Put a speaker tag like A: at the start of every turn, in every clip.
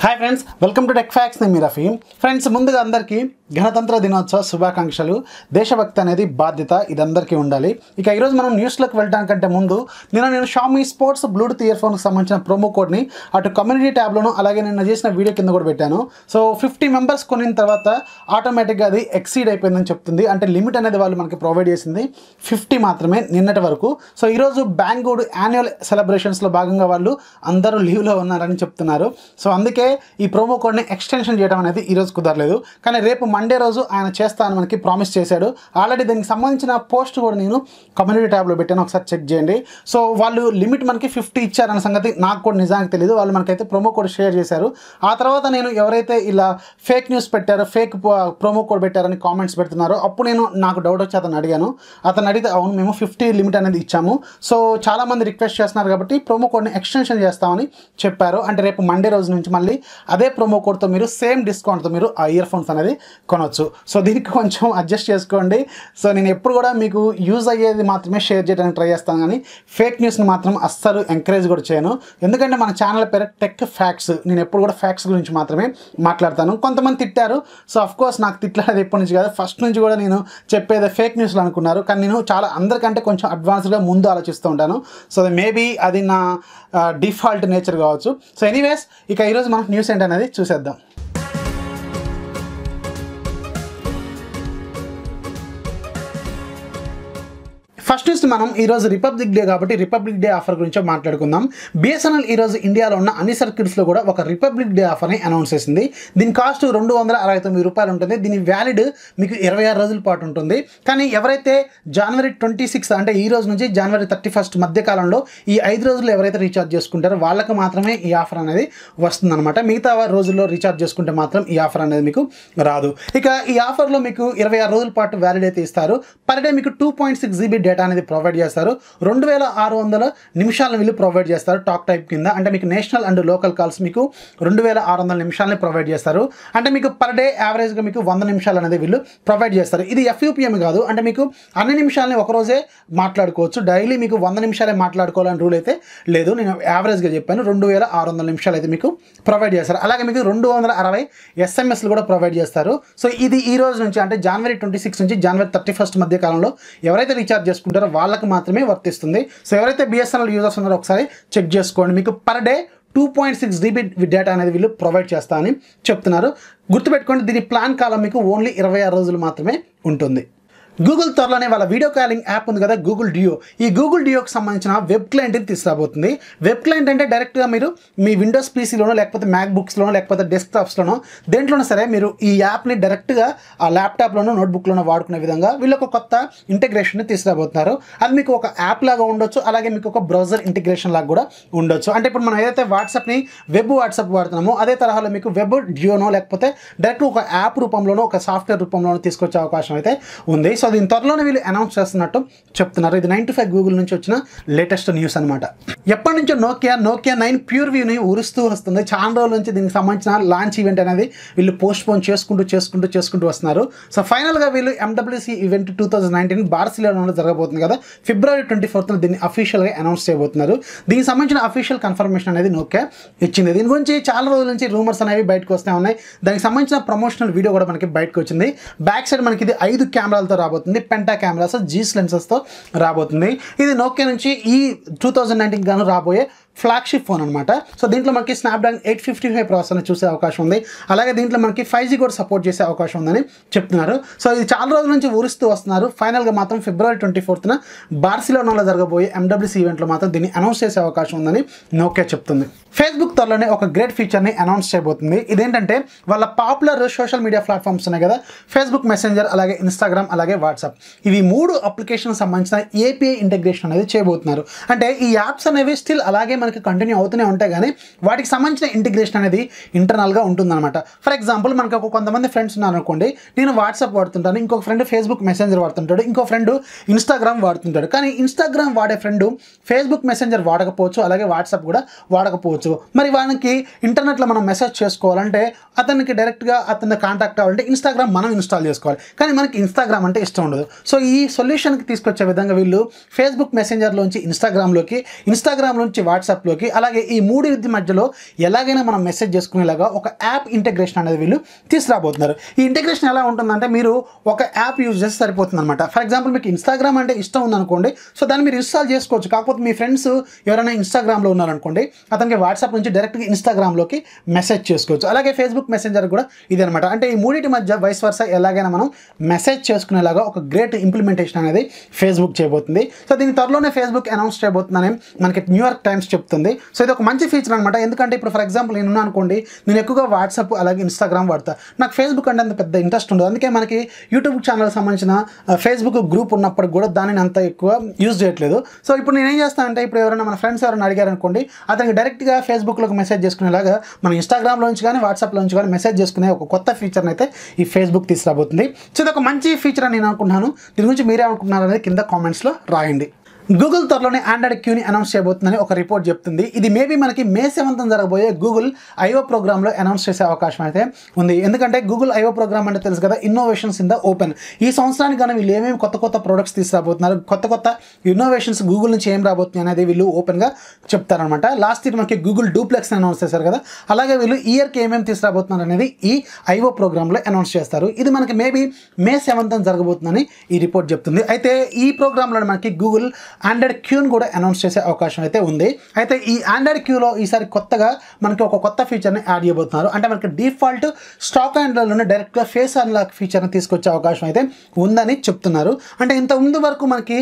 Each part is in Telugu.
A: Hi friends, welcome to tech fax. నేను మీ రఫీ. ఫ్రెండ్స్, ముందుగా అందరికీ గణతంత్ర దినోత్సవ శుభాకాంక్షలు. దేశభక్తి అనేది బాధ్యత, ఇది అందరికీ ఉండాలి. ఇక ఈరోజు మనం న్యూస్లోకి వెళ్ళడానికంటే ముందు నేను షామీ స్పోర్ట్స్ బ్లూటూత్ ఇయర్ ఫోన్కి సంబంధించిన ప్రోమో కోడ్ని అటు కమ్యూనిటీ ట్యాబ్లోను అలాగే నిన్న చేసిన వీడియో కింద కూడా పెట్టాను. సో 50 మెంబర్స్ కొనిన తర్వాత ఆటోమేటిక్గా అది ఎక్సీడ్ అయిపోయిందని చెప్తుంది. అంటే లిమిట్ అనేది వాళ్ళు మనకి ప్రొవైడ్ చేసింది 50 మాత్రమే నిన్నటి వరకు. సో ఈరోజు బెంగళూరు యాన్యువల్ సెలబ్రేషన్స్లో భాగంగా వాళ్ళు అందరూ లీవ్లో ఉన్నారని చెప్తున్నారు. సో అందుకే ఈ ప్రోమో కోడ్ని ఎక్స్టెన్షన్ చేయడం అనేది ఈరోజు కుదరలేదు. కానీ రేపు మండే రోజు ఆయన చేస్తానని మనకి ప్రామిస్ చేశాడు. ఆల్రెడీ దీనికి సంబంధించిన పోస్ట్ కూడా నేను కమ్యూనిటీ ట్యాబ్లో పెట్టాను, ఒకసారి చెక్ చేయండి. సో వాళ్ళు లిమిట్ మనకి 50 ఇచ్చారన్న సంగతి నాకు కూడా నిజానికి తెలియదు. వాళ్ళు మనకైతే ప్రోమో కోడ్ షేర్ చేశారు. ఆ తర్వాత నేను ఎవరైతే ఇలా ఫేక్ న్యూస్ పెట్టారో, ఫేక్ ప్రోమో కోడ్ పెట్టారని కామెంట్స్ పెడుతున్నారో, అప్పుడు నాకు డౌట్ వచ్చి అతను అడిగాను. అతను అడిగితే అవును, మేము 50 లిమిట్ అనేది ఇచ్చాము. సో చాలామంది రిక్వెస్ట్ చేస్తున్నారు కాబట్టి ప్రోమో కోడ్ని ఎక్స్టెన్షన్ చేస్తామని చెప్పారు. అంటే రేపు మండే రోజు నుంచి మళ్ళీ అదే ప్రోమో కోడ్తో మీరు సేమ్ డిస్కౌంట్తో మీరు ఆ ఇయర్ ఫోన్స్ అనేది కొనవచ్చు. సో దీనికి కొంచెం అడ్జస్ట్ చేసుకోండి. సో నేను ఎప్పుడు కూడా మీకు యూజ్ అయ్యేది మాత్రమే షేర్ చేయడానికి ట్రై చేస్తాను, కానీ ఫేక్ న్యూస్ని మాత్రం అస్సలు ఎంకరేజ్ కూడా చేయను. ఎందుకంటే మన ఛానల్ పేరు టెక్ ఫ్యాక్స్. నేను ఎప్పుడు కూడా ఫ్యాక్స్ గురించి మాత్రమే మాట్లాడతాను. కొంతమంది తిట్టారు. సో అఫ్కోర్స్ నాకు తిట్టలేదు ఎప్పటి నుంచి కాదు, ఫస్ట్ నుంచి కూడా నేను చెప్పేది ఫేక్ న్యూస్లు అనుకున్నారు. కానీ నేను చాలా అందరికంటే కొంచెం అడ్వాన్స్డ్గా ముందు ఆలోచిస్తూ ఉంటాను. సో మేబీ అది నా డిఫాల్ట్ నేచర్ కావచ్చు. సో ఎనీవేస్, ఇక ఈరోజు మనకు న్యూస్ ఏంటనేది చూసేద్దాం. ఫస్ట్ న్యూస్ మనం ఈరోజు రిపబ్లిక్ డే కాబట్టి రిపబ్లిక్ డే ఆఫర్ గురించి మాట్లాడుకుందాం. బిఎస్ఎన్ఎల్ ఈరోజు ఇండియాలో ఉన్న అన్ని సర్కిల్స్లో కూడా ఒక రిపబ్లిక్ డే ఆఫర్ని అనౌన్స్ చేసింది. దీని కాస్ట్ ₹269 ఉంటుంది. దీని వ్యాలిడ్ మీకు 26 రోజుల పాటు ఉంటుంది. కానీ ఎవరైతే జనవరి 26 అంటే ఈ రోజు నుంచి జనవరి 31 మధ్య కాలంలో ఈ 5 రోజులు ఎవరైతే రీఛార్జ్ చేసుకుంటారో వాళ్ళకి మాత్రమే ఈ ఆఫర్ అనేది వస్తుందన్నమాట. మిగతా రోజుల్లో రీఛార్జ్ చేసుకుంటే మాత్రం ఈ ఆఫర్ అనేది మీకు రాదు. ఇక ఈ ఆఫర్లో మీకు 26 రోజుల పాటు వ్యాలిడ్ అయితే ఇస్తారు. పర్ డే మీకు 2.6 GB డేటా అనేది ప్రొవైడ్ చేస్తారు. 2600 నిమిషాలను వీళ్ళు ప్రొవైడ్ చేస్తారు టాక్ టైప్ కింద. అంటే మీకు నేషనల్ అండ్ లోకల్ కాల్స్ మీకు 2600 నిమిషాలని ప్రొవైడ్ చేస్తారు. అంటే మీకు పర్ డే యావరేజ్గా మీకు 100 నిమిషాలు అనేది వీళ్ళు ప్రొవైడ్ చేస్తారు. ఇది FUPM కాదు, అంటే మీకు అన్ని నిమిషాలని ఒకరోజే మాట్లాడుకోవచ్చు. డైలీ మీకు 100 నిమిషాలే మాట్లాడుకోవాలని రూల్ అయితే లేదు. నేను యావరేజ్గా చెప్పాను. 2600 నిమిషాలు అయితే మీకు ప్రొవైడ్ చేస్తారు. అలాగే మీకు 260 SMSలు కూడా ప్రొవైడ్ చేస్తారు. సో ఇది ఈ రోజు నుంచి అంటే జనవరి 26 నుంచి జనవరి 31 మధ్య కాలంలో ఎవరైతే రీఛార్జ్ చేసుకుంటారో వాళ్ళకి మాత్రమే వర్తిస్తుంది. సో ఎవరైతే బిఎస్ఎన్ఎల్ యూజర్స్ ఉన్నారో ఒకసారి చెక్ చేసుకోండి. మీకు పర్ డే 2.6 GB డేటా అనేది వీళ్ళు ప్రొవైడ్ చేస్తా అని చెప్తున్నారు. గుర్తుపెట్టుకోండి, దీని ప్లాన్ కాలం మీకు ఓన్లీ 26 రోజులు మాత్రమే ఉంటుంది. గూగుల్ త్వరలోనే వాళ్ళ వీడియో కాలింగ్ యాప్ ఉంది కదా, గూగుల్ డియో. ఈ గూగుల్ డియోకి సంబంధించిన వెబ్ క్లయింట్ని తీసుకురాబోతుంది. వెబ్ క్లయింట్ అంటే డైరెక్ట్గా మీరు మీ విండోస్ పీసీలోనో లేకపోతే మ్యాక్బుక్స్లోనో లేకపోతే డెస్క్టాప్స్లోనో దేంట్లోనో సరే మీరు ఈ యాప్ని డైరెక్ట్గా ఆ ల్యాప్టాప్లోనో నోట్బుక్లోనో వాడుకునే విధంగా వీళ్ళు ఒక కొత్త ఇంటిగ్రేషన్ని తీసుకురాబోతున్నారు. అది మీకు ఒక యాప్ లాగా ఉండొచ్చు, అలాగే మీకు ఒక బ్రౌజర్ ఇంటిగ్రేషన్ లాగా కూడా ఉండొచ్చు. అంటే ఇప్పుడు మనం ఏదైతే వాట్సాప్ని వెబ్ వాట్సాప్ వాడుతున్నామో అదే తరహాలో మీకు వెబ్ డియోనో లేకపోతే డైరెక్ట్ ఒక యాప్ రూపంలోనో ఒక సాఫ్ట్వేర్ రూపంలోనో తీసుకొచ్చే అవకాశం అయితే ఉంది. సో దీని త్వరలోనే వీళ్ళు అనౌన్స్ చేస్తున్నట్టు చెప్తున్నారు. ఇది 9 to 5 గూగుల్ నుంచి వచ్చిన లేటెస్ట్ న్యూస్ అనమాట. ఎప్పటి నుంచో నోకియా 9 ప్యూర్ వ్యూని ఉరుస్తూ వస్తుంది. చాలా రోజుల నుంచి దీనికి సంబంధించిన లాంచ్ ఈవెంట్ అనేది వీళ్ళు పోస్ట్పోన్ చేసుకుంటూ వస్తున్నారు. సో ఫైనల్గా వీళ్ళు MWC ఈవెంట్ 2019 బార్సిలోనాలో జరగబోతుంది కదా, February 24th దీన్ని అఫీషియల్గా అనౌన్స్ చేయబోతున్నారు. దీనికి సంబంధించిన అఫీషియల్ కన్ఫర్మేషన్ అనేది నోకియా ఇచ్చింది. దీని గురించి చాలా రోజుల నుంచి రూమర్స్ అనేవి బయటకు వస్తూ ఉన్నాయి. దానికి సంబంధించిన ప్రమోషనల్ వీడియో కూడా మనకి బయటకు వచ్చింది. బ్యాక్ సైడ్ మనకి ఇది 5 కెమెరాలతో రాబోతుంది. పెంటా కెమెరాస్, జీస్ లెన్సెస్తో రాబోతుంది. ఇది నోకియా నుంచి ఈ 2019 గాను రాబోయే ఫ్లాగ్షిప్ ఫోన్ అనమాట. సో దీంట్లో మనకి స్నాప్డ్రాగన్ 855 ప్రాసెసర్ని చూసే అవకాశం ఉంది. అలాగే దీంట్లో మనకి 5G కూడా సపోర్ట్ చేసే అవకాశం ఉందని చెప్తున్నారు. సో ఇది చాలా రోజుల నుంచి ఊరిస్తూ వస్తున్నారు. ఫైనల్గా మాత్రం February 24th బార్సిలోనాలో జరగబోయే MWC ఈవెంట్లో మాత్రం దీన్ని అనౌన్స్ చేసే అవకాశం ఉందని నోకియా చెప్తుంది. ఫేస్బుక్ త్వరలోనే ఒక గ్రేట్ ఫీచర్ని అనౌన్స్ చేయబోతుంది. ఇదేంటంటే వాళ్ళ పాపులర్ సోషల్ మీడియా ప్లాట్ఫామ్స్ ఉన్నాయి కదా, ఫేస్బుక్ మెసెంజర్, అలాగే ఇన్స్టాగ్రామ్, అలాగే వాట్సాప్, ఇవి 3 అప్లికేషన్ సంబంధించిన API ఇంటిగ్రేషన్ అనేది చేయబోతున్నారు. అంటే ఈ యాప్స్ అనేవి స్టిల్ అలాగే మనకి కంటిన్యూ అవుతూనే ఉంటాయి, కానీ వాటికి సంబంధించిన ఇంటిగ్రేషన్ అనేది ఇంటర్నల్గా ఉంటుందన్నమాట. ఫర్ ఎగ్జాంపుల్ మనకు కొంతమంది ఫ్రెండ్స్ ఉన్నారు అనుకోండి, నేను వాట్సాప్ వాడుతుంటాను, ఇంకొక ఫ్రెండ్ ఫేస్బుక్ మెసెంజర్ వాడుతుంటాడు, ఇంకో ఫ్రెండ్ ఇన్స్టాగ్రామ్ వాడుతుంటాడు. కానీ ఇన్స్టాగ్రామ్ వాడే ఫ్రెండ్ ఫేస్బుక్ మెసెంజర్ వాడకపోవచ్చు, అలాగే వాట్సాప్ కూడా వాడకపోవచ్చు. మరి వానికి ఇంటర్నెట్లో మనం మెసేజ్ చేసుకోవాలంటే అతనికి డైరెక్ట్గా అతన్ని కాంటాక్ట్ అవ్వాలంటే ఇన్స్టాగ్రామ్ మనం ఇన్స్టాల్ చేసుకోవాలి. కానీ మనకి ఇన్స్టాగ్రామ్ అంటే ఇష్టం ఉండదు. సో ఈ సొల్యూషన్కి తీసుకొచ్చే విధంగా వీళ్ళు ఫేస్బుక్ మెసెంజర్లోంచి ఇన్స్టాగ్రామ్లోకి, ఇన్స్టాగ్రామ్ నుంచి వాట్సాప్ వాట్సాప్లోకి. అలాగే ఈ మూడింటి మధ్యలో ఎలాగైనా మనం మెసేజ్ చేసుకునేలాగా ఒక యాప్ ఇంటెగ్రేషన్ అనేది వీళ్ళు తీసుకురాబోతున్నారు. ఈ ఇంటెగ్రేషన్ ఎలా ఉంటుందంటే మీరు ఒక యాప్ యూజ్ చేస్తే సరిపోతుంది అనమాట. ఫర్ ఎగ్జాంపుల్ మీకు ఇన్స్టాగ్రామ్ అంటే ఇష్టం ఉందనుకోండి, సో దాన్ని మీరు ఇన్స్టాల్ చేసుకోవచ్చు. కాకపోతే మీ ఫ్రెండ్స్ ఎవరైనా ఇన్స్టాగ్రామ్లో ఉన్నారనుకోండి, అతనికి వాట్సాప్ నుంచి డైరెక్ట్గా ఇన్స్టాగ్రామ్లోకి మెసేజ్ చేసుకోవచ్చు. అలాగే ఫేస్బుక్ మెసెంజర్ కూడా ఇది అనమాట. అంటే ఈ మూడింటి మధ్య వైస్ వర్సా ఎలాగైనా మనం మెసేజ్ చేసుకునేలాగా ఒక గ్రేట్ ఇంప్లిమెంటేషన్ అనేది ఫేస్బుక్ చేయబోతుంది. సో దీని త్వరలోనే ఫేస్బుక్ అనౌన్స్ చేయబోతుందని మనకి న్యూయార్క్ టైమ్స్ చెప్తుంది. సో ఇది ఒక మంచి ఫీచర్ అనమాట. ఎందుకంటే ఇప్పుడు ఫర్ ఎగ్జాంపుల్ నేను ఉన్నాను అనుకోండి, నేను ఎక్కువగా వాట్సాప్ అలాగే ఇన్స్టాగ్రామ్ వాడతా, నాకు ఫేస్బుక్ అంటే అంత పెద్ద ఇంట్రెస్ట్ ఉండదు. అందుకే మనకి యూట్యూబ్ ఛానల్ సంబంధించిన ఫేస్బుక్ గ్రూప్ ఉన్నప్పుడు కూడా దానిని అంత ఎక్కువ యూజ్ చేయట్లేదు. సో ఇప్పుడు నేను ఏం చేస్తానంటే, ఇప్పుడు ఎవరైనా మన ఫ్రెండ్స్ ఎవరైనా అడిగారు అనుకోండి, అతనికి డైరెక్ట్గా ఫేస్బుక్లోకి మెసేజ్ చేసుకునేలాగా మన ఇన్స్టాగ్రామ్లో నుంచి కానీ వాట్సాప్లో నుంచి కానీ మెసేజ్ చేసుకునే ఒక కొత్త ఫీచర్ని అయితే ఈ ఫేస్బుక్ తీసుకురాబోతుంది. సో ఇది ఒక మంచి ఫీచర్ అని నేను అనుకుంటున్నాను. దీని గురించి మీరే అనుకుంటున్నారు అనేది కింద కామెంట్స్లో రాయండి. గూగుల్ త్వరలోనే ఆండ్రాయిడ్ క్యూని అనౌన్స్ చేయబోతుందని ఒక రిపోర్ట్ చెప్తుంది. ఇది మేబీ మనకి మే 7th జరగబోయే గూగుల్ ఐఓ ప్రోగ్రామ్లో అనౌన్స్ చేసే అవకాశం అయితే ఉంది. ఎందుకంటే గూగుల్ ఐఓ ప్రోగ్రామ్ అంటే తెలుసు కదా, ఇన్నోవేషన్స్ ఇన్ ద ఓపెన్. ఈ సంవత్సరానికి కానీ వీళ్ళు ఏమేమి కొత్త కొత్త ప్రొడక్ట్స్ తీసుకురాబోతున్నారు, కొత్త ఇన్నోవేషన్స్ గూగుల్ నుంచి ఏం రాబోతుంది అనేది వీళ్ళు ఓపెన్గా చెప్తారనమాట. లాస్ట్ ఇయర్ మనకి గూగుల్ డూప్లెక్స్ అనౌన్స్ చేశారు కదా, అలాగే వీళ్ళు ఇయర్కి ఏమేమి తీసుకురాబోతున్నారు అనేది ఈ ఐఓ ప్రోగ్రామ్లో అనౌన్స్ చేస్తారు. ఇది మనకి మేబీ మే 7th జరగబోతుందని ఈ రిపోర్ట్ చెప్తుంది. అయితే ఈ ప్రోగ్రాంలో మనకి గూగుల్ ఆండ్రాయిడ్ క్యూని కూడా అనౌన్స్ చేసే అవకాశం అయితే ఉంది. అయితే ఈ ఆండ్రాయిడ్ క్యూలో ఈసారి కొత్తగా మనకి ఒక కొత్త ఫీచర్ని యాడ్ చేయబోతున్నారు. అంటే మనకి డిఫాల్ట్ స్టాక్ ఆండ్రాయిడ్లోనే డైరెక్ట్గా ఫేస్ అన్లాక్ ఫీచర్ని తీసుకొచ్చే అవకాశం అయితే ఉందని చెప్తున్నారు. అంటే ఇంత ముందు వరకు మనకి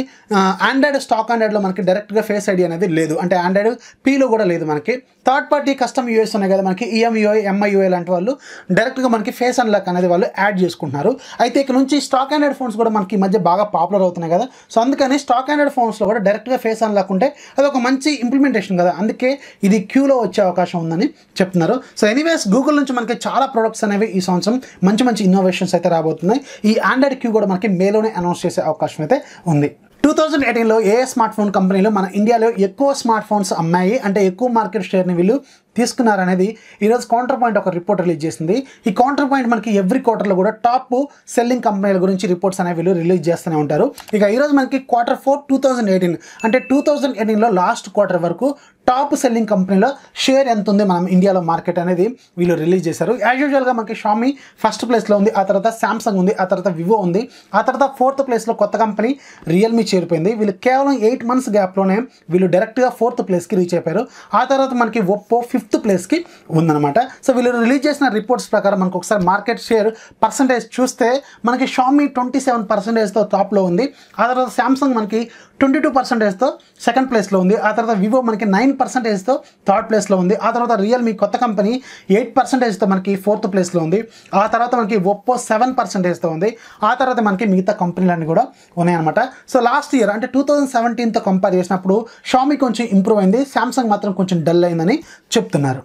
A: ఆండ్రాయిడ్ స్టాక్ ఆండ్రాయిడ్లో మనకి డైరెక్ట్గా ఫేస్ ఐడి అనేది లేదు. అంటే ఆండ్రాయిడ్ పీలో కూడా లేదు. మనకి థర్డ్ పార్టీ కస్టమ్ యూఎస్ ఉన్నాయి కదా, మనకి ఈఎంయూఐ ఎంఐయూఐ లాంటి వాళ్ళు డైరెక్ట్గా మనకి ఫేస్ అన్లాక్ అనేది వాళ్ళు యాడ్ చేసుకుంటున్నారు. అయితే ఇక్కడ నుంచి స్టాక్ ఆండ్రాయిడ్ ఫోన్స్ కూడా మనకి ఈ మధ్య బాగా పాపులర్ అవుతున్నాయి కదా, సో అందుకని స్టాక్ ఆండ్రాయిడ్ ఫోన్స్లో కూడా డైరెక్ట్గా ఫేస్ అన్లాక్ ఉంటే అది ఒక మంచి ఇంప్లిమెంటేషన్ కదా, అందుకే ఇది క్యూలో వచ్చే అవకాశం ఉందని చెప్తున్నారు. సో ఎనీవేస్ గూగుల్ నుంచి మనకి చాలా ప్రొడక్ట్స్ అనేవి ఈ సంవత్సరం మంచి ఇన్నోవేషన్స్ అయితే రాబోతున్నాయి. ఈ ఆండ్రాయిడ్ క్యూ కూడా మనకి మేలోనే అనౌన్స్ చేసే అవకాశం అయితే ఉంది. 2018లో ఏ స్మార్ట్ ఫోన్ కంపెనీలు మన ఇండియాలో ఎక్కువ స్మార్ట్ ఫోన్స్ అమ్మాయి, అంటే ఎక్కువ మార్కెట్ షేర్ని వీళ్ళు తీసుకున్నారనేది ఈరోజు కౌంటర్ పాయింట్ ఒక రిపోర్ట్ రిలీజ్ చేసింది. ఈ కౌంటర్ పాయింట్ మనకి ఎవ్రీ క్వార్టర్లో కూడా టాప్ సెల్లింగ్ కంపెనీల గురించి రిపోర్ట్స్ అనేవి వీళ్ళు రిలీజ్ చేస్తూనే ఉంటారు. ఇక ఈరోజు మనకి Q4 2018 అంటే 2018లో లాస్ట్ క్వార్టర్ వరకు టాప్ సెల్లింగ్ కంపెనీలో షేర్ ఎంత ఉంది మనం ఇండియాలో మార్కెట్ అనేది వీళ్ళు రిలీజ్ చేశారు. యాజ్ యూజువల్గా మనకి షామీ ఫస్ట్ ప్లేస్లో ఉంది, ఆ తర్వాత శాంసంగ్ ఉంది, ఆ తర్వాత వివో ఉంది, ఆ తర్వాత 4th ప్లేస్లో కొత్త కంపెనీ రియల్మీ చేరిపోయింది. వీళ్ళు కేవలం 8 months గ్యాప్లోనే వీళ్ళు డైరెక్ట్గా 4th ప్లేస్కి రీచ్ అయిపోయారు. ఆ తర్వాత మనకి ఒప్పో 5th ప్లేస్కి ఉందన్నమాట. సో వీళ్ళు రిలీజ్ చేసిన రిపోర్ట్స్ ప్రకారం మనకు ఒకసారి మార్కెట్ షేర్ పర్సంటేజ్ చూస్తే మనకి షామీ 27%తో టాప్లో ఉంది, ఆ తర్వాత శాంసంగ్ మనకి 22%తో సెకండ్ ప్లేస్లో ఉంది, ఆ తర్వాత వివో మనకి 9%తో థర్డ్ ప్లేస్లో ఉంది, ఆ తర్వాత రియల్మీ కొత్త కంపెనీ 8%తో మనకి 4th ప్లేస్లో ఉంది, ఆ తర్వాత మనకి ఒప్పో 7%తో ఉంది, ఆ తర్వాత మనకి మిగతా కంపెనీలన్నీ కూడా ఉన్నాయన్నమాట. సో లాస్ట్ ఇయర్ అంటే 2017తో కంపేర్ చేసినప్పుడు షామీ కొంచెం ఇంప్రూవ్ అయింది, శాంసంగ్ మాత్రం కొంచెం డల్ అయిందని చెప్తున్నారు.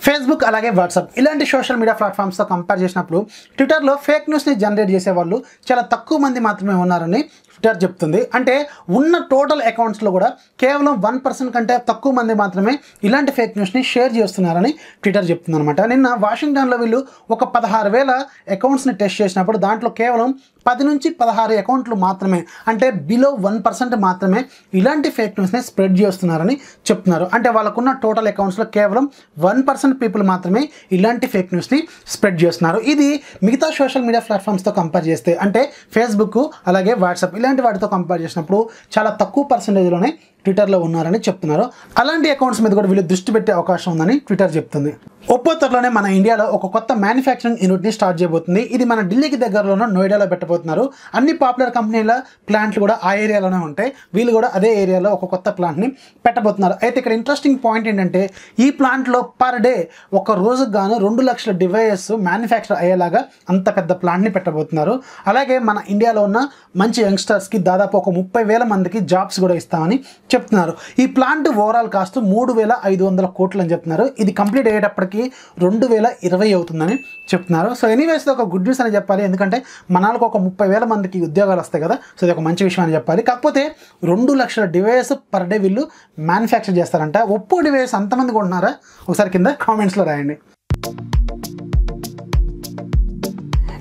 A: ఫేస్బుక్ అలాగే వాట్సాప్ ఇలాంటి సోషల్ మీడియా ప్లాట్ఫామ్స్తో కంపేర్ చేసినప్పుడు ట్విట్టర్లో ఫేక్ న్యూస్ని జనరేట్ చేసేవాళ్ళు చాలా తక్కువ మంది మాత్రమే ఉన్నారని ట్విట్టర్ చెప్తుంది. అంటే ఉన్న టోటల్ అకౌంట్స్లో కూడా కేవలం 1% కంటే తక్కువ మంది మాత్రమే ఇలాంటి ఫేక్ న్యూస్ని షేర్ చేస్తున్నారని ట్విట్టర్ చెప్తుంది అనమాట. నిన్న వాషింగ్టన్లో వీళ్ళు ఒక 16,000 అకౌంట్స్ని టెస్ట్ చేసినప్పుడు దాంట్లో కేవలం 10 నుంచి 16 అకౌంట్లు మాత్రమే, అంటే బిలో 1% మాత్రమే ఇలాంటి ఫేక్ న్యూస్ని స్ప్రెడ్ చేస్తున్నారని చెప్తున్నారు. అంటే వాళ్ళకున్న టోటల్ అకౌంట్స్లో కేవలం 1% పీపుల్ మాత్రమే ఇలాంటి ఫేక్ న్యూస్ని స్ప్రెడ్ చేస్తున్నారు. ఇది మిగతా సోషల్ మీడియా ప్లాట్ఫామ్స్తో కంపేర్ చేస్తే, అంటే ఫేస్బుక్ అలాగే వాట్సాప్ ఇలాంటి వాటితో కంపేర్ చేసినప్పుడు చాలా తక్కువ పర్సెంటేజ్లోనే ట్విట్టర్లో ఉన్నారని చెప్తున్నారు. అలాంటి అకౌంట్స్ మీద కూడా వీళ్ళు దృష్టి పెట్టే అవకాశం ఉందని ట్విట్టర్ చెప్తుంది. ఒప్పో త్వరలోనే మన ఇండియాలో ఒక కొత్త మ్యానుఫ్యాక్చరింగ్ యూనిట్ని స్టార్ట్ చేయబోతుంది. ఇది మన ఢిల్లీకి దగ్గరలోనూ నోయిడాలో పెట్టబోతున్నారు. అన్ని పాపులర్ కంపెనీల ప్లాంట్లు కూడా ఆ ఏరియాలోనే ఉంటాయి. వీళ్ళు కూడా అదే ఏరియాలో ఒక కొత్త ప్లాంట్ని పెట్టబోతున్నారు. అయితే ఇక్కడ ఇంట్రెస్టింగ్ పాయింట్ ఏంటంటే ఈ ప్లాంట్లో పర్ డే ఒక రోజుకు గాను 2 లక్షల డివైజెస్ మ్యానుఫ్యాక్చర్ అయ్యేలాగా అంత పెద్ద ప్లాంట్ని పెట్టబోతున్నారు. అలాగే మన ఇండియాలో ఉన్న మంచి యంగ్స్టర్స్కి దాదాపు ఒక 30,000 మందికి జాబ్స్ కూడా ఇస్తామని చెప్తున్నారు. ఈ ప్లాంట్ ఓవరాల్ కాస్ట్ 3,500 కోట్లు అని చెప్తున్నారు. ఇది కంప్లీట్ అయ్యేటప్పటికి 2020 అవుతుందని చెప్తున్నారు. సో ఎనీవేస్ ఒక గుడ్ న్యూస్ అని చెప్పాలి, ఎందుకంటే మనకు ఒక 30,000 మందికి ఉద్యోగాలు వస్తాయి కదా, సో ఇది ఒక మంచి విషయం అని చెప్పాలి. కాకపోతే 2 లక్షల డివైస్ పర్ డే వీళ్ళు మ్యానుఫ్యాక్చర్ చేస్తారంట. ఒప్పో డివైస్ అంతమంది కొంటున్నారా? ఒకసారి కింద కామెంట్స్లో రాయండి.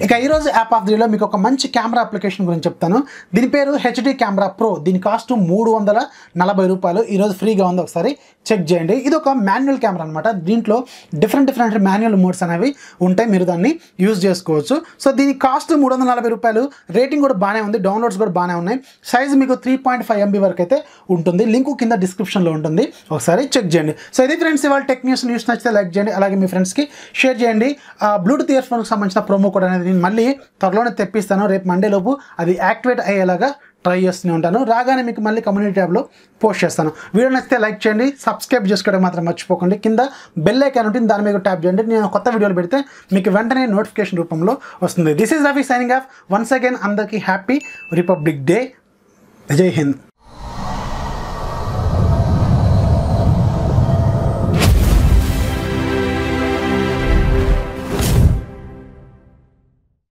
A: ఇక ఈరోజు యాప్ ఆఫ్ ది డేలో మీకు ఒక మంచి కెమెరా అప్లికేషన్ గురించి చెప్తాను. దీని పేరు హెచ్డి కెమెరా ప్రో. దీని కాస్ట్ 340 రూపాయలు. ఈరోజు ఫ్రీగా ఉంది, ఒకసారి చెక్ చేయండి. ఇది ఒక మాన్యువల్ కెమెరా అనమాట. దీంట్లో డిఫరెంట్ మాన్యువల్ మోడ్స్ అనేవి ఉంటాయి, మీరు దాన్ని యూజ్ చేసుకోవచ్చు. సో దీని కాస్ట్ 340 రూపాయలు. రేటింగ్ కూడా బాగానే ఉంది, డౌన్లోడ్స్ కూడా బాగానే ఉన్నాయి. సైజ్ మీకు 3.5 MB వరకు అయితే ఉంటుంది. లింక్ కింద డిస్క్రిప్షన్లో ఉంటుంది, ఒకసారి చెక్ చేయండి. సో ఇది ఫ్రెండ్స్ ఇవాళ టెక్ న్యూస్ నచ్చితే లైక్ చేయండి, అలాగే మీ ఫ్రెండ్స్కి షేర్ చేయండి. బ్లూటూత్ ఇయర్ ఫోన్కి సంబంధించిన ప్రోమో కోడ్ అనేది నేను మళ్ళీ త్వరలోనే తెప్పిస్తాను. రేపు మండే లోపు అది యాక్టివేట్ అయ్యేలాగా ట్రై చేస్తూనే ఉంటాను. రాగానే మీకు మళ్ళీ కమ్యూనిటీ ట్యాబ్లో పోస్ట్ చేస్తాను. వీడియో నచ్చితే లైక్ చేయండి, సబ్స్క్రైబ్ చేసుకోవడం మాత్రం మర్చిపోకండి. కింద బెల్ ఐకాన్ ఉంటుంది, దాని మీద ట్యాప్ చేయండి. నేను కొత్త వీడియోలు పెడితే మీకు వెంటనే నోటిఫికేషన్ రూపంలో వస్తుంది. This is Rafi signing off. Once again అందరికీ హ్యాపీ రిపబ్లిక్ డే. జై హింద్.